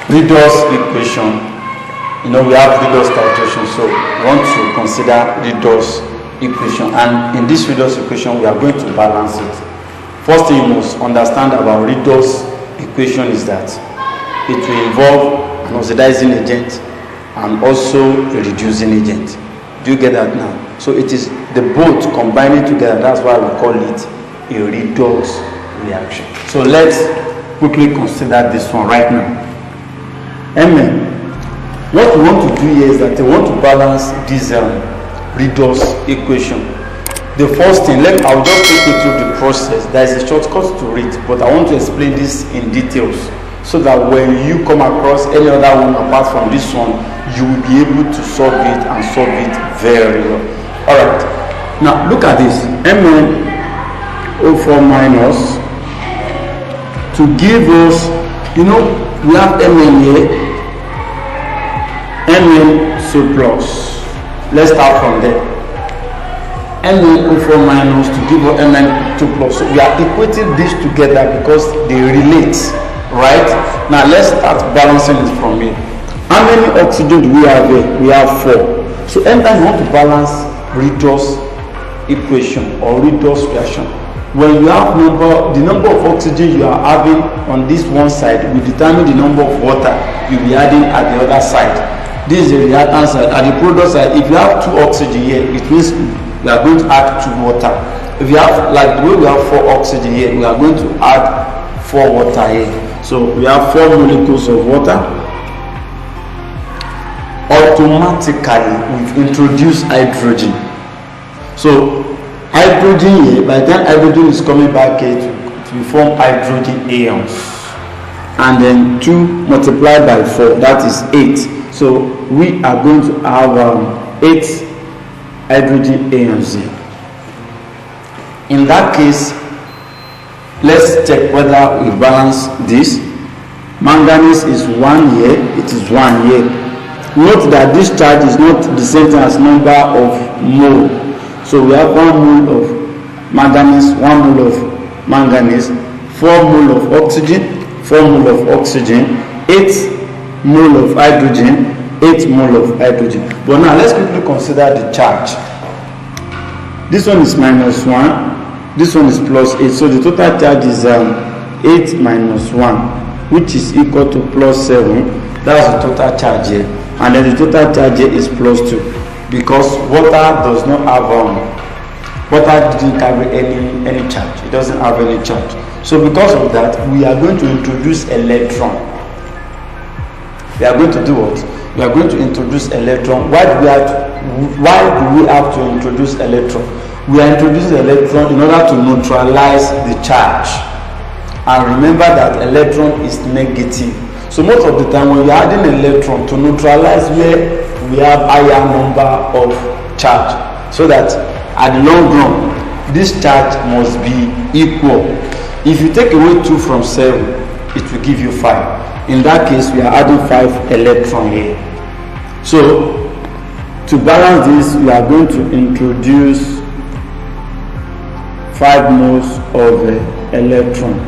redox equation. You know, we have redox titration, so we want to consider redox equation, and in this redox equation we are going to balance it. First thing you must understand about redox equation is that it will involve an oxidizing agent and also a reducing agent. Do you get that now? So it is the both combining together. That's why we call it a redox reaction. So let's quickly consider this one right now. Amen. What we want to do here is that we want to balance this redox equation. The first thing, I'll just take you through the process. There is a shortcut to it, but I want to explain this in details so that when you come across any other one apart from this one, you will be able to solve it and solve it very well. Alright, now look at this. MnO4 minus to give us, you know, we have Mn here, Mn2 plus. Let's start from there. MnO4 minus to give us Mn2 plus. So we are equating these together because they relate, right? Now let's start balancing it from here. How many oxygen do we have here? We have 4. So anytime you want to balance redox equation or redox reaction, when you have the number of oxygen you are having on this one side will determine the number of water you'll be adding at the other side. This is the reactant side. At the product side, if you have 2 oxygen here, it means we are going to add 2 water. If you have, like the way we have 4 oxygen here, we are going to add 4 water here. So we have 4 molecules of water. Automatically we've introduced hydrogen. So hydrogen here, by the time hydrogen is coming back here to form hydrogen ions, and then 2 multiplied by 4, that is 8. So we are going to have 8 hydrogen ions here. In that case, let's check whether we balance this. Manganese is 1 here, it is 1 here. Note that this charge is not the same thing as number of mole. So we have 1 mole of manganese, 1 mole of manganese, 4 mole of oxygen, 4 mole of oxygen, 8 mole of hydrogen, 8 mole of hydrogen. But now let's quickly consider the charge. This one is minus 1, this one is plus 8. So the total charge is 8 minus 1, which is equal to plus 7. That's the total charge here. And then the total charge here is plus 2, because water does not have water didn't carry any charge. It doesn't have any charge. So because of that, we are going to introduce electron. We are going to do what? We are going to introduce electron. Why do we have to introduce electron? We are introducing electron in order to neutralize the charge. And remember that electron is negative. So most of the time when we are adding electron to neutralize where we have higher number of charge, so that at the long run this charge must be equal. If you take away 2 from 7, it will give you 5. In that case, we are adding 5 electron here. So to balance this, we are going to introduce 5 moles of electron.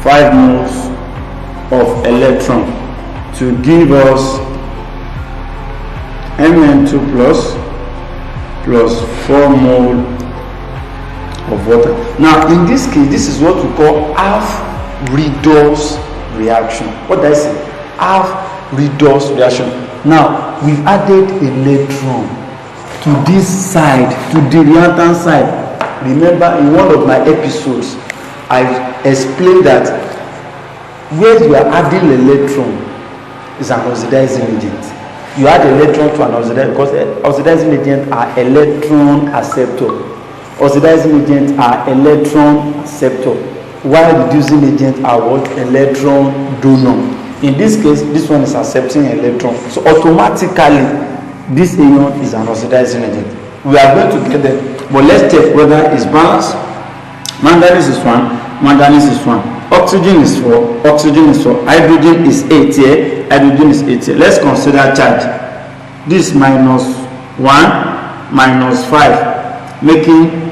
5 moles of electron to give us Mn2 plus 4 mole of water. Now in this case, this is what we call half redox reaction. What did I say? Half redox reaction. Now we've added electron to this side, to the reactant side. Remember, in one of my episodes I explained that where you are adding electron is an oxidizing agent. You add electron to an oxidizing, because oxidizing agents are electron acceptor. Oxidizing agents are electron acceptor, while reducing agents are what? Electron donor. In this case, this one is accepting electron. So automatically, this ion is an oxidizing agent. We are going to get them, but let's check whether it's balanced. Manganese is 1, manganese is 1. Oxygen is 4, oxygen is 4. Hydrogen is 8 here, hydrogen is 8 here. Let's consider charge. This minus 1, minus 5, making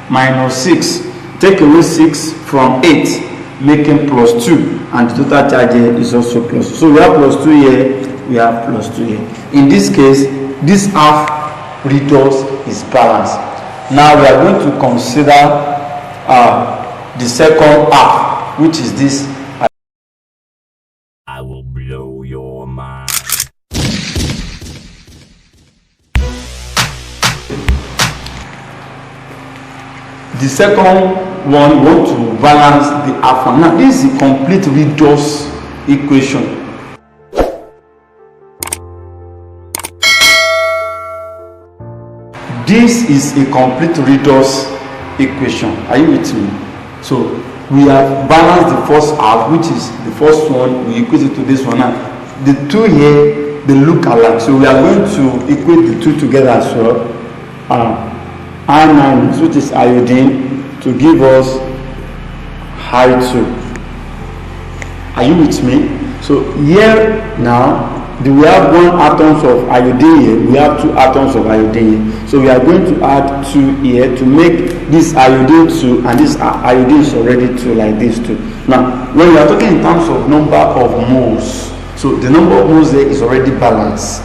minus 6. Take away 6 from 8, making plus 2, and the total charge here is also plus. So we have plus 2 here, we have plus 2 here. In this case, this half redox is balanced. Now we are going to consider the second half, which is this. I will blow your mind. The second one, we want to balance the half one. Now this is a complete redox equation. This is a complete redox equation. Are you with me? So we have balanced the first half, which is the first one, we equate it to this one. Now the two here, they look alike, so we are going to equate the two together as well. I- which is iodine, to give us I2. Are you with me? So here now, we have one atoms of iodine here, we have two atoms of iodine here. So we are going to add 2 here to make this iodine 2, and this iodine is already 2, like this 2. Now when we are talking in terms of number of moles, so the number of moles there is already balanced.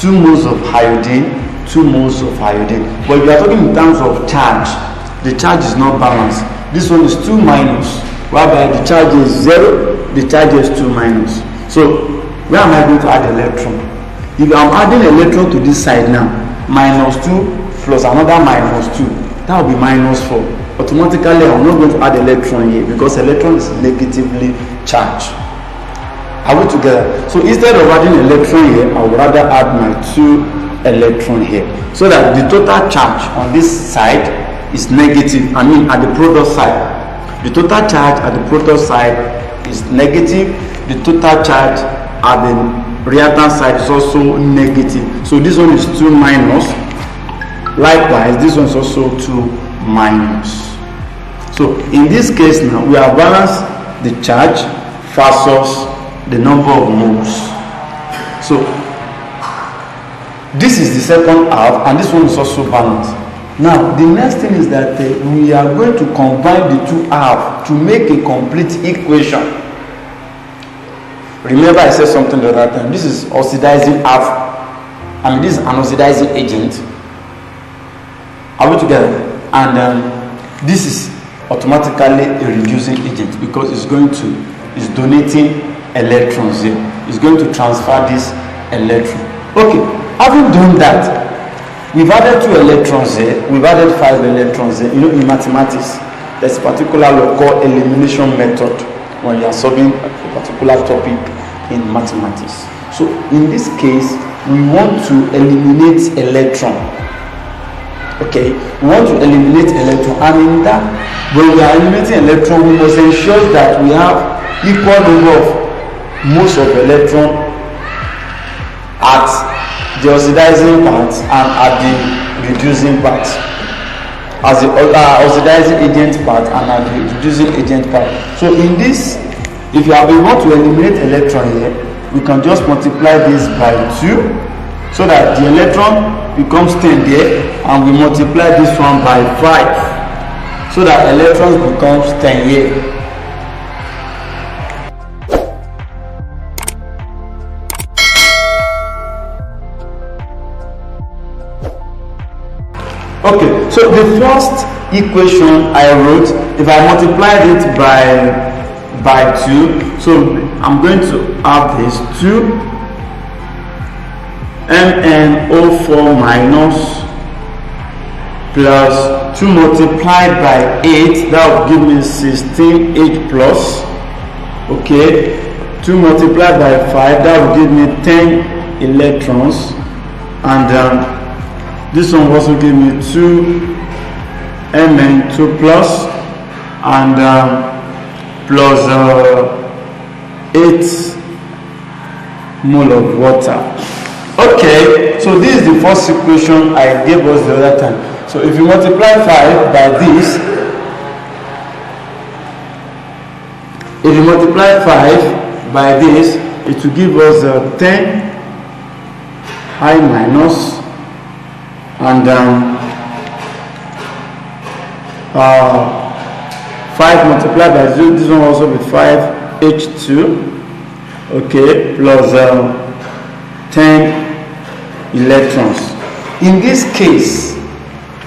2 moles of iodine, 2 moles of iodine. But if you are talking in terms of charge, the charge is not balanced. This one is 2 minus, whereby the charge is 0, the charge is 2 minus. So where am I going to add electron? If I'm adding electron to this side now, minus 2 plus another minus 2, that will be minus 4. Automatically I'm not going to add electron here because electron is negatively charged. Are we together? So instead of adding electron here, I would rather add my 2 electron here, so that the total charge on this side is negative. I mean at the product side, the total charge at the product side is negative. The total charge at the reactant side is also negative. So this one is 2 minus. Likewise, this one is also 2 minus. So in this case now, we have balanced the charge versus the number of moles. So this is the second half, and this one is also balanced. Now the next thing is that we are going to combine the two halves to make a complete equation. Remember I said something the other time. This is oxidizing half. I mean, this is an oxidizing agent. Are we together? And this is automatically a reducing agent because it's donating electrons here. It's going to transfer this electron. Okay, having done that, we've added 2 electrons here. We've added 5 electrons here. You know, in mathematics, there's a particular law called elimination method when you are solving a particular topic in mathematics. So in this case, we want to eliminate electron. Okay, we want to eliminate electron, and in that, when we are eliminating electron, we must ensure that we have equal number of moles of electron at the oxidizing part and at the reducing part, as the oxidizing agent part and at the reducing agent part. So in this, if you want to eliminate electron here, we can just multiply this by 2, so that the electron becomes 10 there, and we multiply this one by 5, so that electrons becomes 10 here. Okay, so the first equation I wrote, if I multiplied it by 2, so I'm going to have this 2 MnO4 minus plus 2 multiplied by 8, that will give me 16 H plus. Okay, 2 multiplied by 5, that will give me 10 electrons, and this one will also give me 2 Mn2 plus, and plus 8 mole of water. Okay, so this is the first equation I gave us the other time. So if you multiply 5 by this, it will give us 10 I minus, and 5 multiplied by 0, this one also with 5 H2, okay, plus 10 electrons. In this case,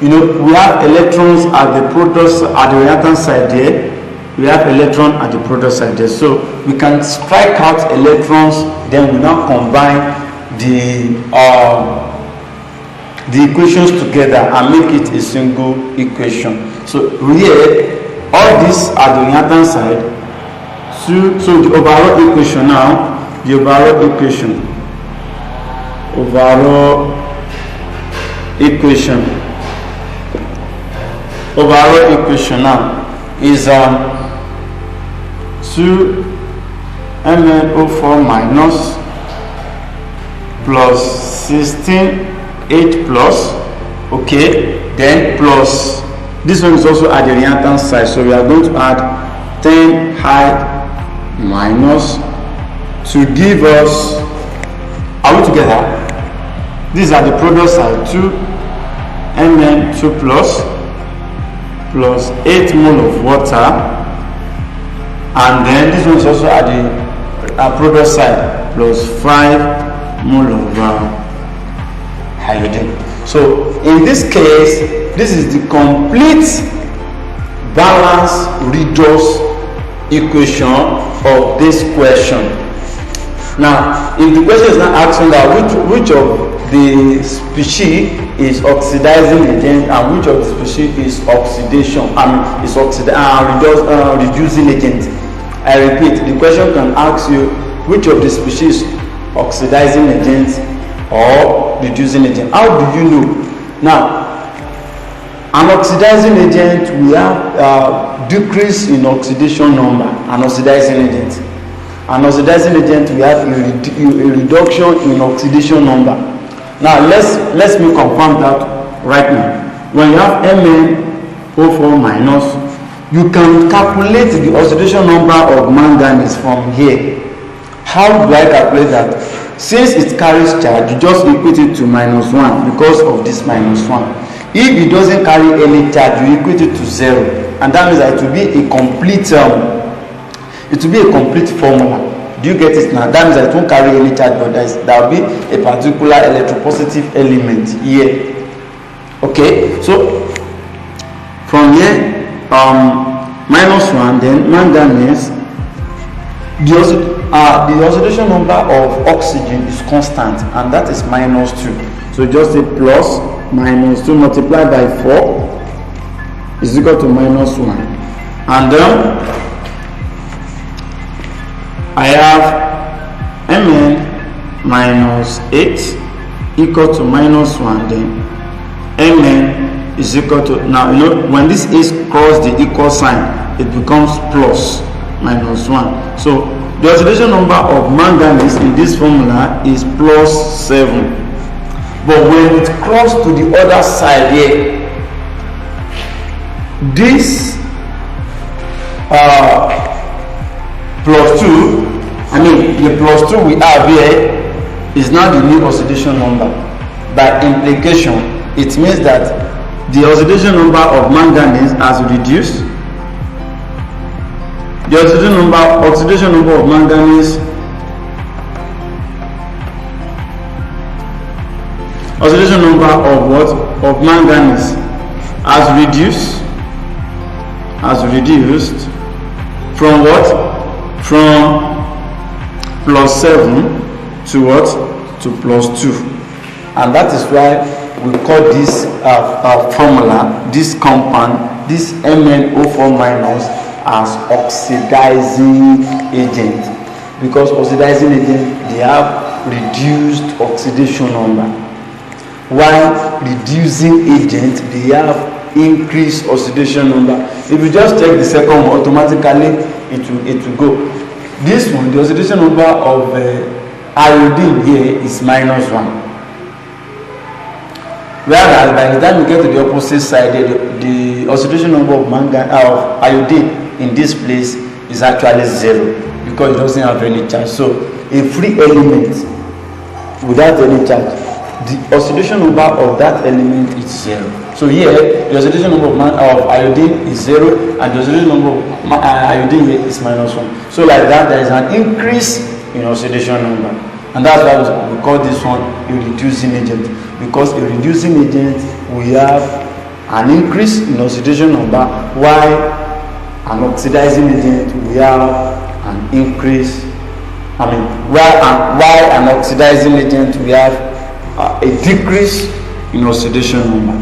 you know, we have electrons at the proton, at the reactant side there. We have electron at the proton side there. So we can strike out electrons, then we now combine the equations together and make it a single equation. So here, all these are the reactant side. So the overall equation now, the overall equation now is 2 MnO4 minus plus 16 8 plus, okay, then plus this one is also at the reactant side, so we are going to add 10 high minus to give us, are we together? These are the product side, 2 Mn2 plus 8 mole of water, and then this one is also at the product side, plus 5 mole of iodine. So in this case, this is the complete balanced redox equation of this question. Now, if the question is not asking that which of the species is oxidizing agent and which of the species is oxidation, reducing agent, I repeat, the question can ask you which of the species oxidizing agent or reducing agent. How do you know? Now, an oxidizing agent, we have decrease in oxidation number. An oxidizing agent. An oxidizing agent, we have a reduction in oxidation number. Now, let's me confirm that right now. When you have MnO4 minus, you can calculate the oxidation number of manganese from here. How do I calculate that? Since it carries charge, you just equate it to -1 because of this -1. If it doesn't carry any charge, you equate it to 0, and that means that it will be a complete formula. Do you get it now? That means that it won't carry any charge, but there will be a particular electropositive element here. Okay, so from here, -1, then manganese. The oxidation number of oxygen is constant, and that is -2. So just say plus -2 multiplied by 4 is equal to -1, and then I have Mn minus 8 equal to -1. Then Mn is equal to, now you know when this is cross the equal sign, it becomes plus -1. So the oxidation number of manganese in this formula is +7. But when it crosses to the other side here, this +2, the +2 we have here is now the new oxidation number. By implication, it means that the oxidation number of manganese has reduced. The oxidation number of manganese, oxidation number of what? Of manganese has reduced from what? From +7 to what? To +2, and that is why we call this formula, this compound, this MnO4 minus, as oxidizing agent, because oxidizing agent, they have reduced oxidation number, while reducing agent, they have increased oxidation number. If you just check the second one, automatically it will go. This one, the oxidation number of iodine here is -1, whereas by the time you get to the opposite side, the oxidation number of iodine in this place is actually 0, because it doesn't have any charge. So a free element without any charge, the oxidation number of that element is 0. So here, the oxidation number of iodine is 0, and the oxidation number of iodine here is -1. So like that, there is an increase in oxidation number, and that's why we call this one a reducing agent, because a reducing agent we have an increase in oxidation number, while an oxidizing agent we have an increase. While an oxidizing agent we have a decrease in oxidation number.